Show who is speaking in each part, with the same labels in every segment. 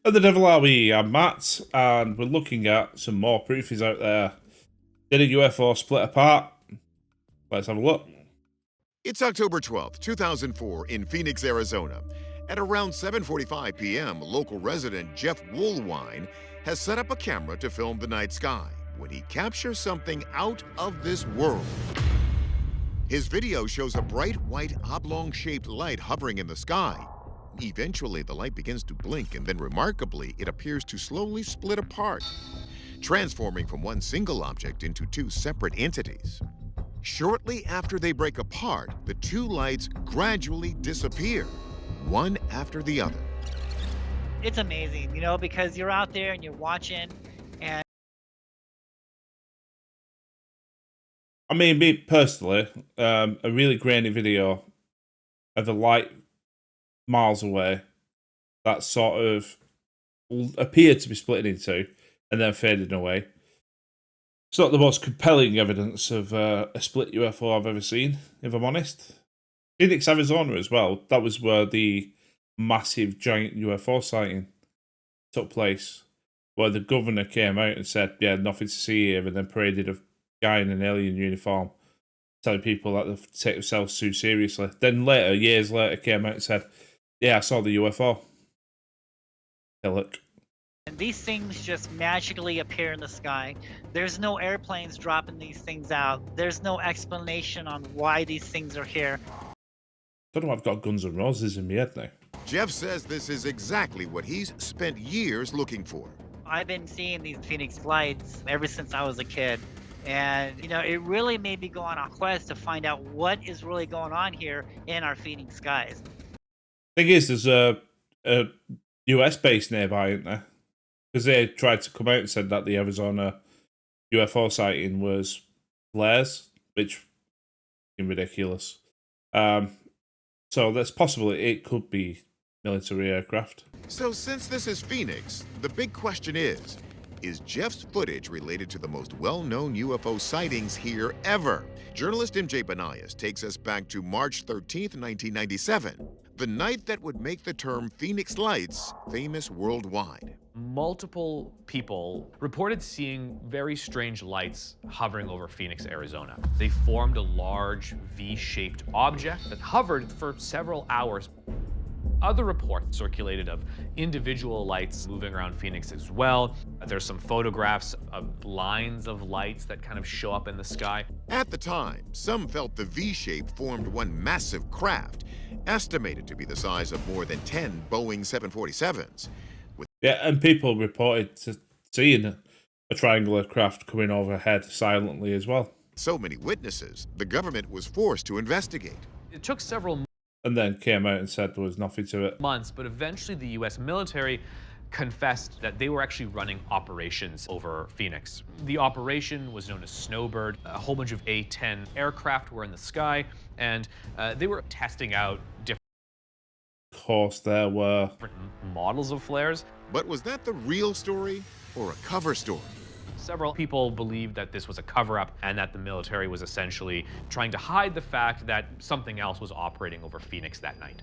Speaker 1: At the Devil Are We? I'm Matt, and we're looking at some more proofies out there. Did a UFO split apart? Let's have a look.
Speaker 2: It's October 12th, 2004 in Phoenix, Arizona. At around 7:45 p.m., local resident Jeff Woolwine has set up a camera to film the night sky when he captures something out of this world. His video shows a bright white oblong-shaped light hovering in the sky. Eventually, the light begins to blink, and then remarkably, it appears to slowly split apart, transforming from one single object into two separate entities. Shortly after they break apart, the two lights gradually disappear, one after the other.
Speaker 3: It's amazing, because you're out there and you're watching, and
Speaker 1: I mean, me personally, a really grainy video of a light miles away that sort of appeared to be splitting in two and then fading away. It's not the most compelling evidence of a split UFO I've ever seen, if I'm honest. Phoenix, Arizona as well. That was where the massive giant UFO sighting took place, where the governor came out and said, yeah, nothing to see here, and then paraded a guy in an alien uniform telling people that they take themselves too seriously. Then later, years later, came out and said, yeah, I saw the UFO. Hey, look.
Speaker 3: these things just magically appear in the sky. There's no airplanes dropping these things out. There's no explanation on why these things are here.
Speaker 1: Don't know, I've got Guns N' Roses in my head now.
Speaker 2: Jeff says this is exactly what he's spent years looking for.
Speaker 3: I've been seeing these Phoenix lights ever since I was a kid. And, it really made me go on a quest to find out what is really going on here in our Phoenix skies.
Speaker 1: Thing is, there's a US base nearby, isn't there? Because they tried to come out and said that the Arizona UFO sighting was flares, which is ridiculous. So that's possible it could be military aircraft.
Speaker 2: So since this is Phoenix, the big question is Jeff's footage related to the most well-known UFO sightings here ever? Journalist MJ Banias takes us back to March 13th, 1997, the night that would make the term Phoenix Lights famous worldwide.
Speaker 4: Multiple people reported seeing very strange lights hovering over Phoenix, Arizona. They formed a large V-shaped object that hovered for several hours. Other reports circulated of individual lights moving around Phoenix as well. There's some photographs of lines of lights that kind of show up in the sky.
Speaker 2: At the time, some felt the V-shape formed one massive craft, estimated to be the size of more than 10 Boeing 747s.
Speaker 1: Yeah, and people reported to seeing a triangular craft coming overhead silently as well.
Speaker 2: So many witnesses, the government was forced to investigate.
Speaker 4: It took several
Speaker 1: And then came out and said there was nothing to it.
Speaker 4: months, but eventually the US military confessed that they were actually running operations over Phoenix. The operation was known as Snowbird. A whole bunch of A-10 aircraft were in the sky, and they were testing out different
Speaker 1: Of course, there were.
Speaker 4: models of flares.
Speaker 2: But was that the real story or a cover story?
Speaker 4: Several people believed that this was a cover-up and that the military was essentially trying to hide the fact that something else was operating over Phoenix that night.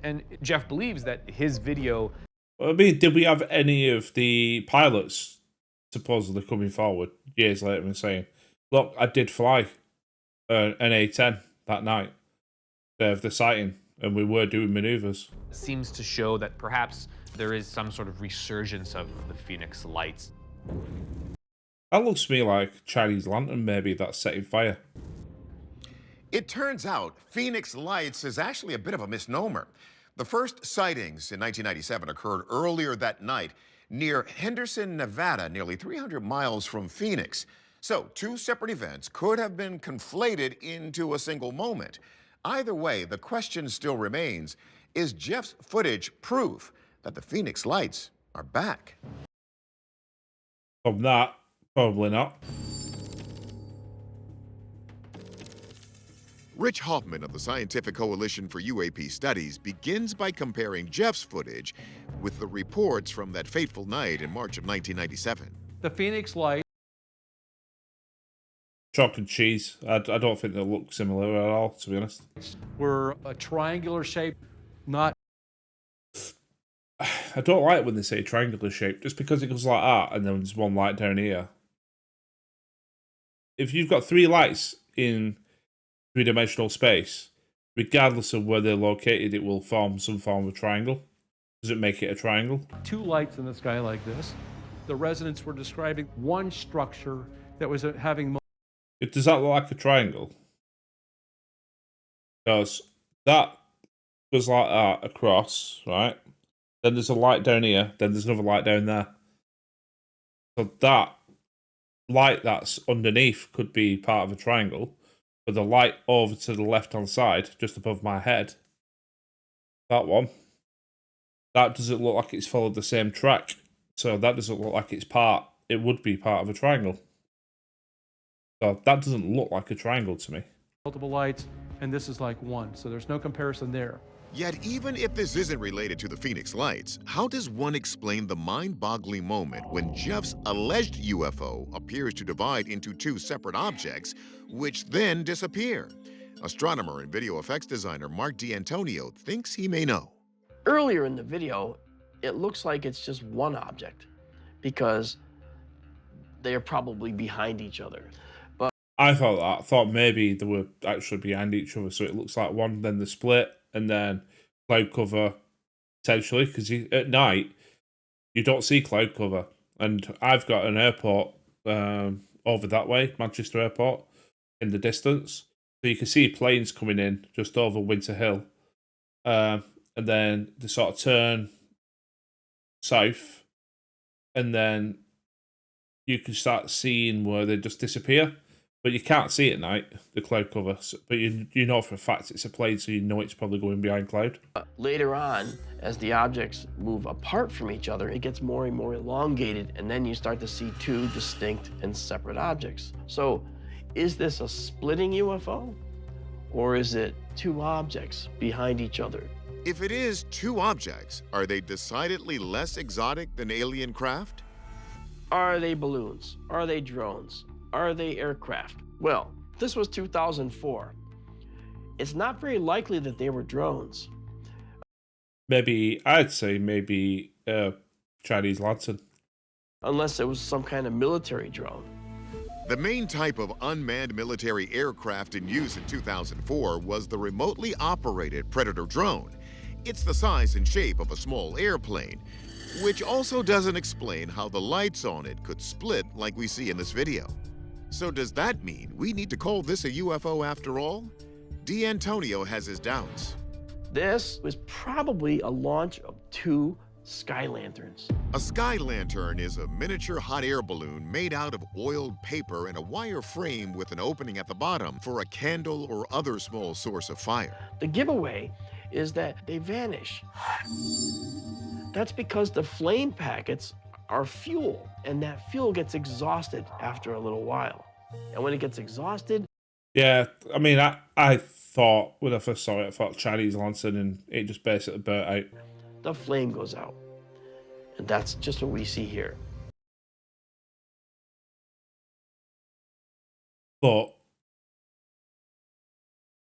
Speaker 4: And Jeff believes that his video...
Speaker 1: I mean, did we have any of the pilots supposedly coming forward years later and saying, look, I did fly an A-10 that night of the sighting, and we were doing maneuvers?
Speaker 4: seems to show that perhaps there is some sort of resurgence of the Phoenix lights.
Speaker 1: That looks to me like Chinese lantern maybe that's setting fire.
Speaker 2: It turns out Phoenix Lights is actually a bit of a misnomer. The first sightings in 1997 occurred earlier that night near Henderson, Nevada, nearly 300 miles from Phoenix. So two separate events could have been conflated into a single moment. Either way, the question still remains, is Jeff's footage proof that the Phoenix Lights are back?
Speaker 1: From that, probably not.
Speaker 2: Rich Hoffman of the Scientific Coalition for UAP Studies begins by comparing Jeff's footage with the reports from that fateful night in March of 1997.
Speaker 5: The Phoenix Light
Speaker 1: Chalk and cheese. I don't think they look similar at all, to be honest.
Speaker 5: were a triangular shape, not
Speaker 1: I don't like when they say triangular shape, just because it goes like that, and then there's one light down here. If you've got 3 lights in 3-dimensional space, regardless of where they're located, it will form some form of triangle. Does it make it a triangle?
Speaker 5: 2 lights in the sky like this. The residents were describing one structure that was having.
Speaker 1: Does that look like a triangle? Because that goes like that across, right? Then there's a light down here, then there's another light down there. So that light that's underneath could be part of a triangle, but the light over to the left-hand side, just above my head, that one, that doesn't look like it's followed the same track. So that doesn't look like it would be part of a triangle. So that doesn't look like a triangle to me.
Speaker 5: Multiple lights, and this is like one, so there's no comparison there.
Speaker 2: Yet, even if this isn't related to the Phoenix Lights, how does one explain the mind-boggling moment when Jeff's alleged UFO appears to divide into 2 separate objects, which then disappear? Astronomer and video effects designer Mark D'Antonio thinks he may know.
Speaker 6: Earlier in the video, it looks like it's just one object because they are probably behind each other.
Speaker 1: I thought maybe they were actually behind each other, so it looks like one, then the split, and then cloud cover, potentially, because at night, you don't see cloud cover. And I've got an airport over that way, Manchester Airport, in the distance. So you can see planes coming in just over Winter Hill. And then they sort of turn south, and then you can start seeing where they just disappear. But you can't see it at night, the cloud cover. But you know for a fact it's a plane, so you know it's probably going behind cloud.
Speaker 6: Later on, as the objects move apart from each other, it gets more and more elongated, and then you start to see 2 distinct and separate objects. So, is this a splitting UFO? Or is it 2 objects behind each other?
Speaker 2: If it is 2 objects, are they decidedly less exotic than alien craft?
Speaker 6: Are they balloons? Are they drones? Are they aircraft? Well, this was 2004. It's not very likely that they were drones.
Speaker 1: I'd say maybe Chinese lantern.
Speaker 6: Unless it was some kind of military drone.
Speaker 2: The main type of unmanned military aircraft in use in 2004 was the remotely operated Predator drone. It's the size and shape of a small airplane, which also doesn't explain how the lights on it could split like we see in this video. So does that mean we need to call this a UFO after all? D'Antonio has his doubts.
Speaker 6: This was probably a launch of 2 sky lanterns.
Speaker 2: A sky lantern is a miniature hot air balloon made out of oiled paper and a wire frame with an opening at the bottom for a candle or other small source of fire.
Speaker 6: The giveaway is that they vanish. That's because the flame packets are fuel, and that fuel gets exhausted after a little while. And when it gets exhausted...
Speaker 1: Yeah, I mean, I thought, when I first saw it, I thought Chinese lantern, and it just basically burnt out.
Speaker 6: The flame goes out. And that's just what we see here.
Speaker 1: But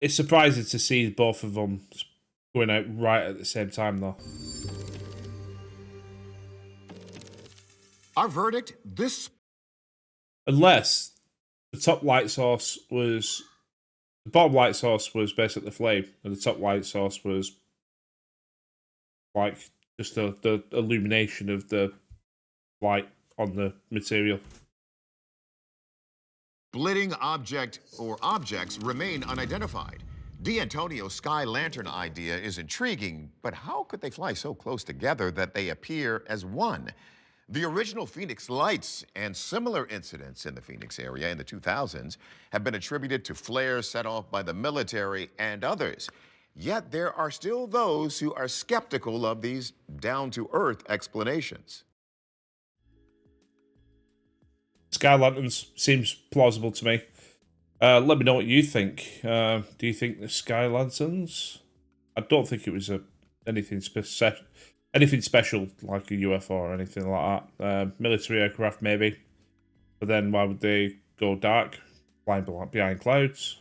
Speaker 1: it's surprising to see both of them going out right at the same time, though.
Speaker 2: Our verdict, this...
Speaker 1: Unless the top light source was... The bottom light source was basically the flame, and the top light source was like just the illumination of the light on the material.
Speaker 2: Splitting object or objects remain unidentified. D'Antonio's sky lantern idea is intriguing, but how could they fly so close together that they appear as one? The original Phoenix Lights and similar incidents in the Phoenix area in the 2000s have been attributed to flares set off by the military and others. Yet there are still those who are skeptical of these down-to-earth explanations.
Speaker 1: Sky lanterns seems plausible to me. Let me know what you think. Do you think the sky lanterns? I don't think it was anything special like a UFO or anything like that. Military aircraft maybe, but then why would they go dark, flying behind clouds?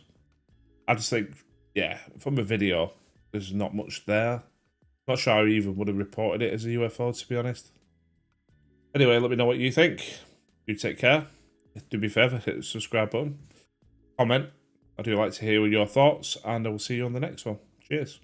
Speaker 1: I just think, yeah, from a video, there's not much there. Not sure I even would have reported it as a UFO, to be honest. Anyway, let me know what you think. You take care. Do me a favour, hit the subscribe button. Comment. I do like to hear your thoughts, and I will see you on the next one. Cheers.